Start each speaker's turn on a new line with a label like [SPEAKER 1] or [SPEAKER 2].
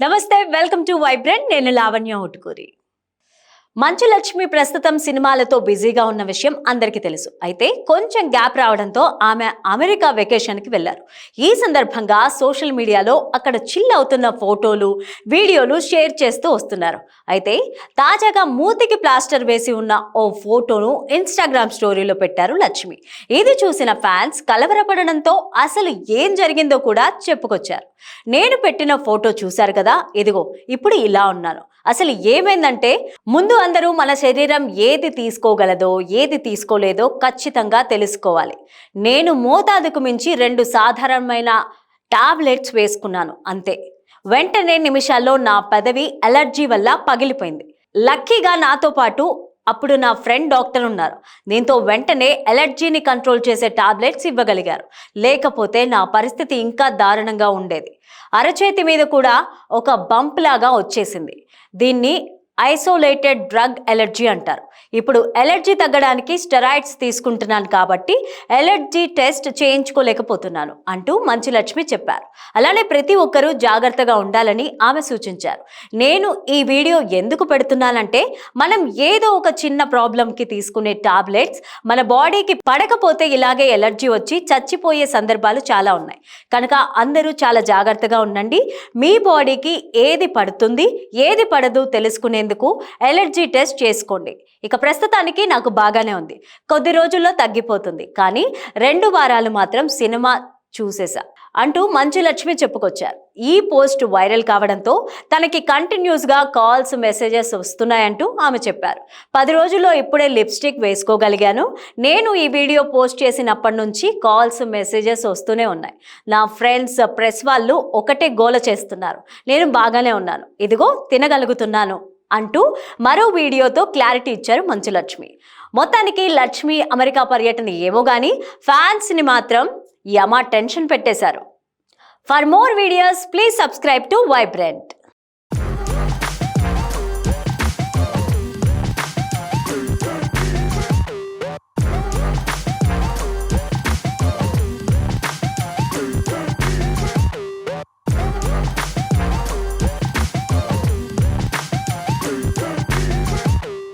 [SPEAKER 1] నమస్తే, welcome to vibrant. నేను లావణ్య ఉట్కూరి. మంచు లక్ష్మి ప్రస్తుతం సినిమాలతో బిజీగా ఉన్న విషయం అందరికీ తెలుసు. అయితే కొంచెం గ్యాప్ రావడంతో ఆమె అమెరికా వెకేషన్కి వెళ్లారు. ఈ సందర్భంగా సోషల్ మీడియాలో అక్కడ చిల్ అవుతున్న ఫోటోలు, వీడియోలు షేర్ చేస్తూ వస్తున్నారు. అయితే తాజాగా మూతికి ప్లాస్టర్ వేసి ఉన్న ఓ ఫోటోను ఇన్స్టాగ్రామ్ స్టోరీలో పెట్టారు లక్ష్మి. ఇది చూసిన ఫ్యాన్స్ కలవరపడడంతో అసలు ఏం జరిగిందో కూడా చెప్పుకొచ్చారు. నేను పెట్టిన ఫోటో చూశారు కదా, ఇదిగో ఇప్పుడు ఇలా ఉన్నాను. అసలు ఏమైందంటే, ముందు అందరూ మన శరీరం ఏది తీసుకోగలదో ఏది తీసుకోలేదో ఖచ్చితంగా తెలుసుకోవాలి. నేను మోతాదుకు మించి 2 సాధారణమైన టాబ్లెట్స్ వేసుకున్నాను అంతే. వెంటనే నిమిషాల్లో నా పెదవి అలర్జీ వల్ల పగిలిపోయింది. లక్కీగా నాతో పాటు అప్పుడు నా ఫ్రెండ్ డాక్టర్ ఉన్నారు. దీంతో వెంటనే అలర్జీని కంట్రోల్ చేసే టాబ్లెట్స్ ఇవ్వగలిగారు. లేకపోతే నా పరిస్థితి ఇంకా దారుణంగా ఉండేది. అరచేతి మీద కూడా ఒక బంప్ లాగా వచ్చేసింది. దీన్ని ఐసోలేటెడ్ డ్రగ్ ఎలర్జీ అంటారు. ఇప్పుడు ఎలర్జీ తగ్గడానికి స్టెరాయిడ్స్ తీసుకుంటున్నాను కాబట్టి ఎలర్జీ టెస్ట్ చేయించుకోలేకపోతున్నాను అంటూ మంచు లక్ష్మి చెప్పారు. అలానే ప్రతి ఒక్కరూ జాగ్రత్తగా ఉండాలని ఆమె సూచించారు. నేను ఈ వీడియో ఎందుకు పెడుతున్నానంటే, మనం ఏదో ఒక చిన్న ప్రాబ్లంకి తీసుకునే టాబ్లెట్స్ మన బాడీకి పడకపోతే ఇలాగే ఎలర్జీ వచ్చి చచ్చిపోయే సందర్భాలు చాలా ఉన్నాయి. కనుక అందరూ చాలా జాగ్రత్తగా ఉండండి. మీ బాడీకి ఏది పడుతుంది ఏది పడదు తెలుసుకునేందుకు ఎలర్జీ టెస్ట్ చేసుకోండి. ఇక ప్రస్తుతానికి నాకు బాగానే ఉంది, కొద్ది రోజుల్లో తగ్గిపోతుంది, కానీ 2 వారాలు మాత్రం సినిమా చూసేసా అంటూ మంచు లక్ష్మి చెప్పుకొచ్చారు. ఈ పోస్ట్ వైరల్ కావడంతో తనకి కంటిన్యూస్ గా కాల్స్, మెసేజెస్ వస్తున్నాయంటూ ఆమె చెప్పారు. 10 రోజుల్లో ఇప్పుడే లిప్స్టిక్ వేసుకోగలిగాను. నేను ఈ వీడియో పోస్ట్ చేసినప్పటి నుంచి కాల్స్, మెసేజెస్ వస్తూనే ఉన్నాయి. నా ఫ్రెండ్స్, ప్రెస్ వాళ్ళు ఒకటే గోల చేస్తున్నారు. నేను బాగానే ఉన్నాను, ఇదిగో తినగలుగుతున్నాను అంటూ మరో వీడియోతో క్లారిటీ ఇచ్చారు మంచు లక్ష్మి. మొత్తానికి లక్ష్మి అమెరికా పర్యటన ఏమో గానీ ఫ్యాన్స్ ని మాత్రం యమా టెన్షన్ పెట్టేశారు. For more videos please subscribe to vibrant.